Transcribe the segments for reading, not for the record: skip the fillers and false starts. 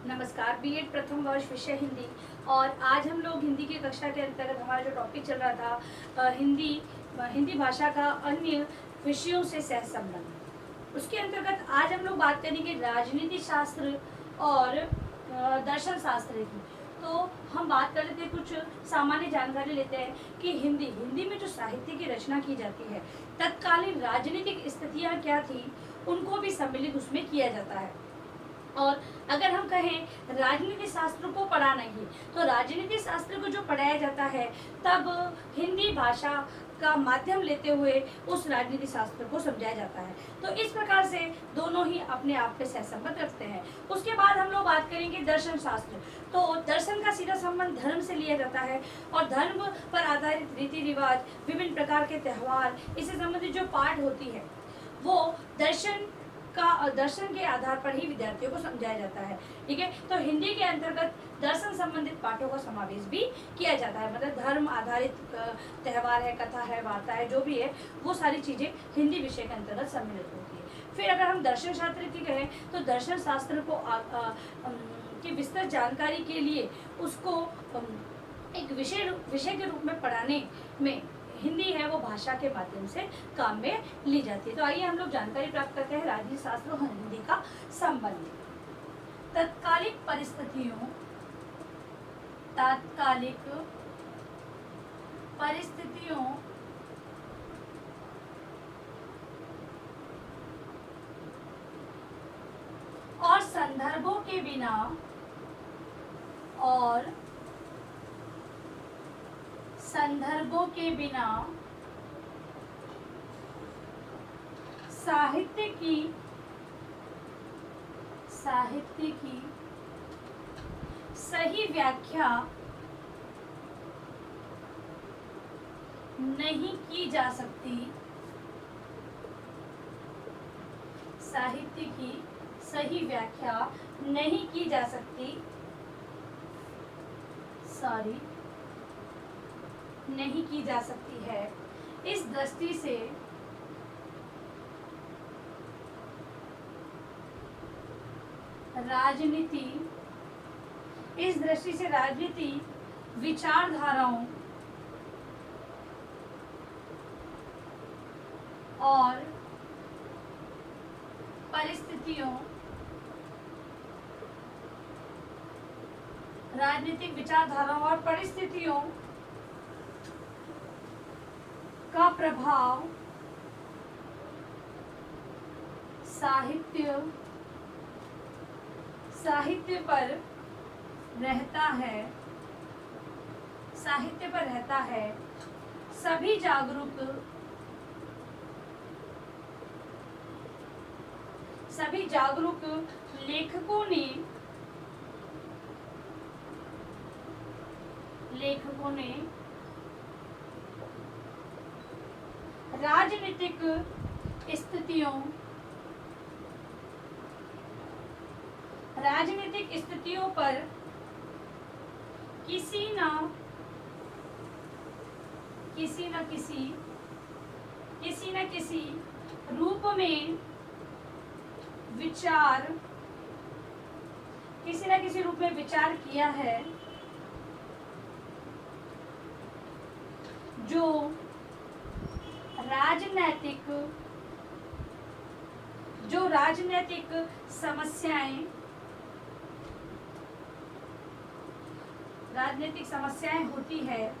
नमस्कार। बीएड प्रथम वर्ष विषय हिंदी। और आज हम लोग हिंदी की कक्षा के अंतर्गत हमारा जो टॉपिक चल रहा था हिंदी भाषा का अन्य विषयों से सहसंबंध, उसके अंतर्गत आज हम लोग बात करेंगे राजनीति शास्त्र और दर्शन शास्त्र की। तो हम बात कर लेते हैं, कुछ सामान्य जानकारी लेते हैं कि हिंदी में जो साहित्य की रचना की जाती है, तत्कालीन राजनीतिक स्थितियाँ क्या थी उनको भी सम्मिलित उसमें किया जाता है। और अगर हम कहें राजनीति शास्त्र को पढ़ा नहीं, तो राजनीति शास्त्र को जो पढ़ाया जाता है तब हिंदी भाषा का माध्यम लेते हुए उस राजनीति शास्त्र को समझाया जाता है। तो इस प्रकार से दोनों ही अपने आप में सहसंबंध रखते हैं। उसके बाद हम लोग बात करेंगे दर्शन शास्त्र। तो दर्शन का सीधा संबंध धर्म से लिया जाता है और धर्म पर आधारित रीति रिवाज, विभिन्न प्रकार के त्यौहार, इससे संबंधित जो पाठ होती है वो दर्शन के आधार पर ही विद्यार्थियों को समझाया जाता है। ठीक है, तो हिंदी के अंतर्गत दर्शन संबंधित पाठों का समावेश भी किया जाता है। मतलब धर्म आधारित त्यौहार है, कथा है, वार्ता है, जो भी है वो सारी चीजें हिंदी विषय के अंतर्गत सम्मिलित होती है। फिर अगर हम दर्शन शास्त्र की कहें तो दर्शन शास्त्र को की विस्तृत जानकारी के लिए उसको एक विषय के रूप में पढ़ाने में हिंदी है वो भाषा के माध्यम से काम में ली जाती है। तो आइए हम लोग जानकारी प्राप्त करते हैं राजनीति शास्त्र और हिंदी का संबंध। तात्कालिक परिस्थितियों और संदर्भों के बिना साहित्य की सही व्याख्या नहीं की जा सकती। साहित्य की सही व्याख्या नहीं की जा सकती नहीं की जा सकती है। इस दृष्टि से राजनीति विचारधाराओं और परिस्थितियों का प्रभाव साहित्य पर रहता है। सभी जागरूक लेखकों ने राजनीतिक स्थितियों पर किसी न किसी रूप में विचार किया है, जो राजनैतिक समस्याएं होती है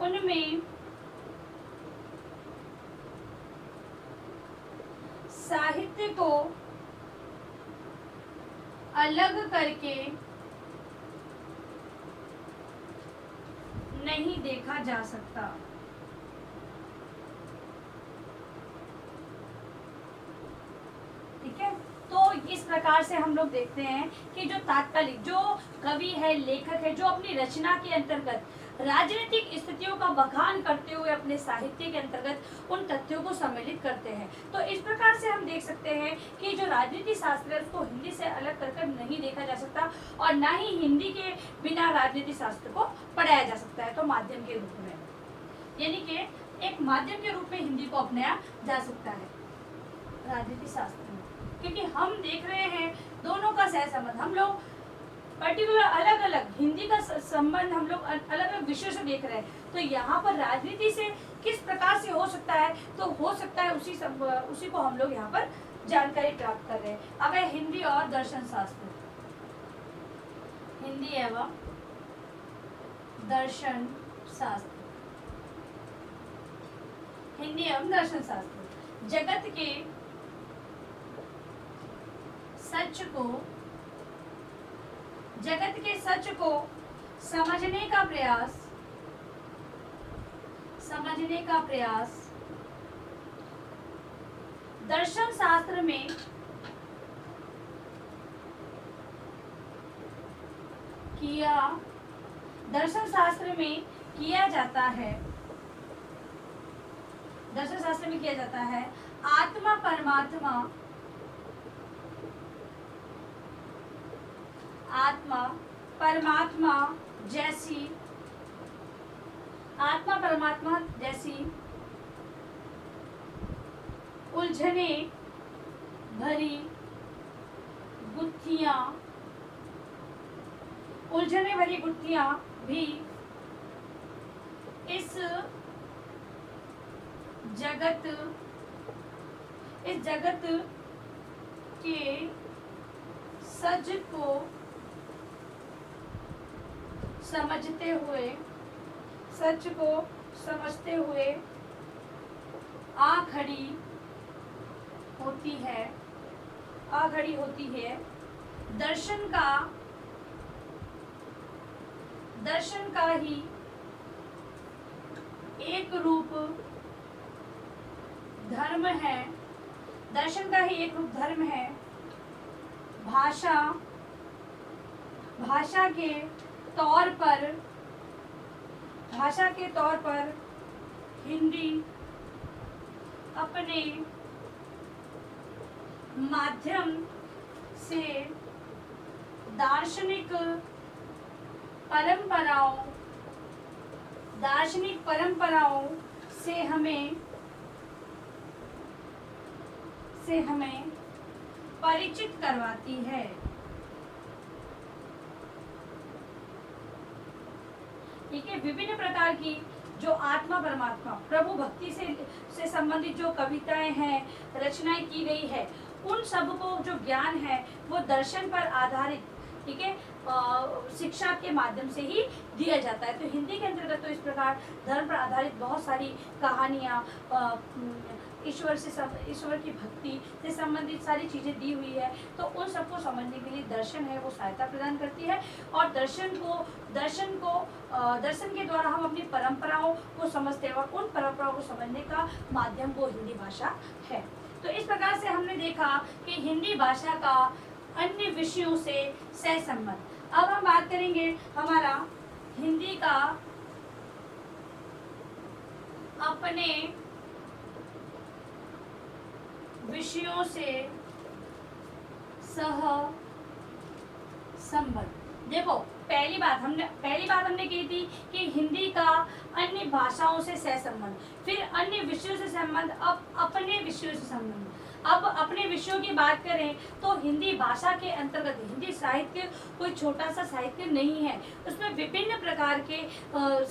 उनमें साहित्य को अलग करके नहीं देखा जा सकता। ठीक है, तो इस प्रकार से हम लोग देखते हैं कि जो तात्कालिक जो कवि है, लेखक है, जो अपनी रचना के अंतर्गत राजनीतिक स्थितियों का बखान करते हुए अपने साहित्य के अंतर्गत उन तथ्यों को सम्मिलित करते हैं। तो इस प्रकार से हम देख सकते हैं कि जो राजनीति शास्त्र है उसको हिंदी से अलग कर नहीं देखा जा सकता और ना ही हिंदी के बिना राजनीति शास्त्र को पढ़ाया जा सकता है। तो माध्यम के रूप में, यानी कि एक माध्यम के रूप में हिंदी को अपनाया जा सकता है। राजनीति शास्त्र में, क्योंकि हम देख रहे हैं दोनों का सहसंबंध। हम लोग पर्टिकुलर अलग अलग हिंदी का संबंध हम लोग अलग अलग विषयों से देख रहे हैं, तो यहाँ पर राजनीति से किस प्रकार से हो सकता है, तो हो सकता है उसी को हम लोग यहाँ पर जानकारी प्राप्त कर रहे हैं। अब है हिंदी और दर्शन शास्त्र, हिंदी एवं दर्शन शास्त्र, हिंदी एवं दर्शन शास्त्र जगत के सच को समझने का प्रयास दर्शन शास्त्र में किया जाता है। दर्शन शास्त्र में किया जाता है आत्मा परमात्मा जैसी उलझने भरी गुत्थियां भी इस जगत के सच को समझते हुए आ खड़ी होती है। दर्शन का ही एक रूप धर्म है। भाषा के तौर पर हिंदी अपने माध्यम से दार्शनिक परंपराओं से हमें परिचित करवाती है। ठीक है, विभिन्न प्रकार की जो आत्मा परमात्मा प्रभु भक्ति से संबंधित जो कविताएं हैं, रचनाएं की गई है, उन सब को जो ज्ञान है वो दर्शन पर आधारित, ठीक है, शिक्षा के माध्यम से ही दिया जाता है। तो हिंदी के अंतर्गत तो इस प्रकार धर्म पर आधारित बहुत सारी कहानियाँ, ईश्वर की भक्ति से संबंधित सारी चीजें दी हुई है। तो उन सबको समझने के लिए दर्शन है वो सहायता प्रदान करती है, और दर्शन के द्वारा हम अपनी परंपराओं को समझते हैं, और उन परंपराओं को समझने का माध्यम वो हिंदी भाषा है। तो इस प्रकार से हमने देखा कि हिंदी भाषा का अन्य विषयों से सहसंबंध। अब हम बात करेंगे हमारा हिंदी का अपने विषयों से सह संबंध। देखो, पहली बात हमने की थी कि हिंदी का अन्य भाषाओं से सहसंबंध, फिर अन्य विषयों से संबंध, अब अपने विषयों से संबंध। अब अपने विषयों की बात करें तो हिंदी भाषा के अंतर्गत हिंदी साहित्य कोई छोटा सा साहित्य नहीं है, उसमें विभिन्न प्रकार के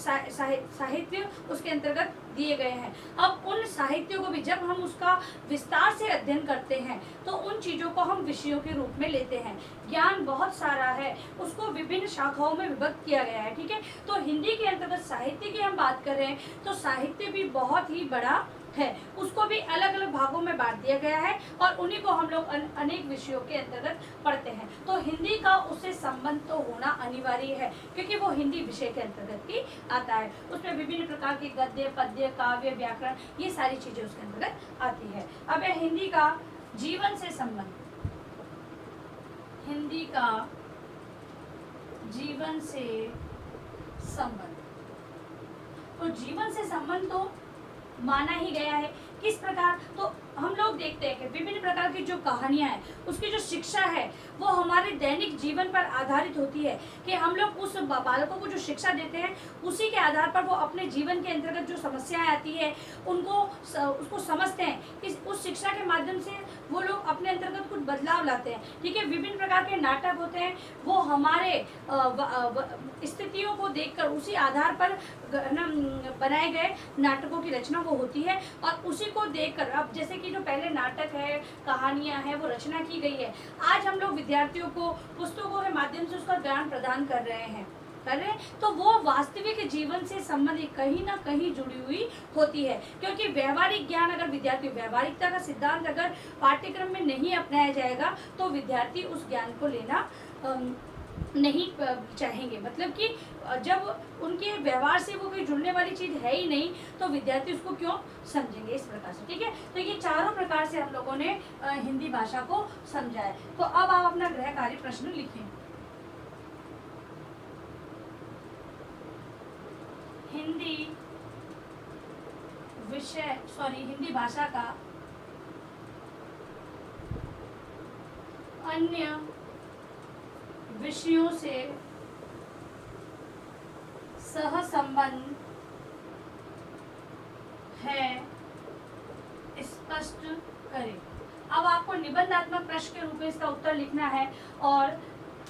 साहित्य उसके अंतर्गत दिए गए हैं। अब उन साहित्यों को भी जब हम उसका विस्तार से अध्ययन करते हैं तो उन चीज़ों को हम विषयों के रूप में लेते हैं। ज्ञान बहुत सारा है, उसको विभिन्न शाखाओं में विभक्त किया गया है। ठीक है, तो हिंदी के अंतर्गत साहित्य की हम बात कर रहे हैं तो साहित्य भी बहुत ही बड़ा है, उसको भी अलग अलग भागों में बांट दिया गया है और उन्हीं को हम लोग अनेक विषयों के अंतर्गत पढ़ते हैं। तो हिंदी का उससे संबंध तो होना अनिवार्य है क्योंकि वो हिंदी विषय के अंतर्गत ही आता है। उसमें विभिन्न प्रकार के गद्य, पद्य, काव्य, व्याकरण, ये सारी चीजें उसके अंतर्गत आती है। अब है हिंदी का जीवन से संबंध। हिंदी का जीवन से संबंध, तो जीवन से संबंध तो माना ही गया है किस प्रकार, तो हम लोग देखते हैं कि विभिन्न प्रकार की जो कहानियां हैं उसकी जो शिक्षा है वो हमारे दैनिक जीवन पर आधारित होती है कि हम लोग उस बालकों को जो शिक्षा देते हैं उसी के आधार पर वो अपने जीवन के अंतर्गत जो समस्याएं आती है उसको समझते हैं। उस शिक्षा के माध्यम से वो लोग अपने अंतर्गत कुछ बदलाव लाते हैं। ठीक है, विभिन्न प्रकार के नाटक होते हैं, वो हमारे स्थितियों को देखकर उसी आधार पर बनाए गए नाटकों की रचना वो होती है और उसी को देखकर, अब जैसे कि जो पहले नाटक है, कहानियां हैं, वो रचना की गई है, आज हम लोग विद्यार्थियों को पुस्तकों के माध्यम से उसका ज्ञान प्रदान कर रहे हैं, तो वो वास्तविक जीवन से संबंधित कहीं ना कहीं जुड़ी हुई होती है। क्योंकि व्यवहारिक ज्ञान, अगर विद्यार्थी व्यवहारिकता का सिद्धांत अगर पाठ्यक्रम में नहीं अपनाया जाएगा तो विद्यार्थी उस ज्ञान को लेना नहीं चाहेंगे। मतलब कि जब उनके व्यवहार से वो कोई जुड़ने वाली चीज है ही नहीं तो विद्यार्थी उसको क्यों समझेंगे, इस प्रकार से। ठीक है, तो ये चारों प्रकार से हम लोगों ने हिंदी भाषा को समझा है। तो अब आप अपना गृह कार्य प्रश्न लिखें। हिंदी भाषा का अन्य विषयों से सहसंबंध है, स्पष्ट करें। अब आपको निबंधात्मक प्रश्न के रूप में इसका उत्तर लिखना है और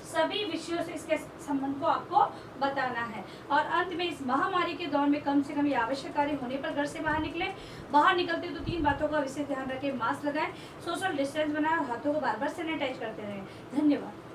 सभी विषयों से इसके संबंध को आपको बताना है। और अंत में इस महामारी के दौर में कम से कम ये आवश्यक कार्य होने पर घर से बाहर निकले। बाहर निकलते तो 3 बातों का विशेष ध्यान रखें। मास्क लगाएं, सोशल डिस्टेंस बनाएं, हाथों को बार बार सैनिटाइज करते रहें। धन्यवाद।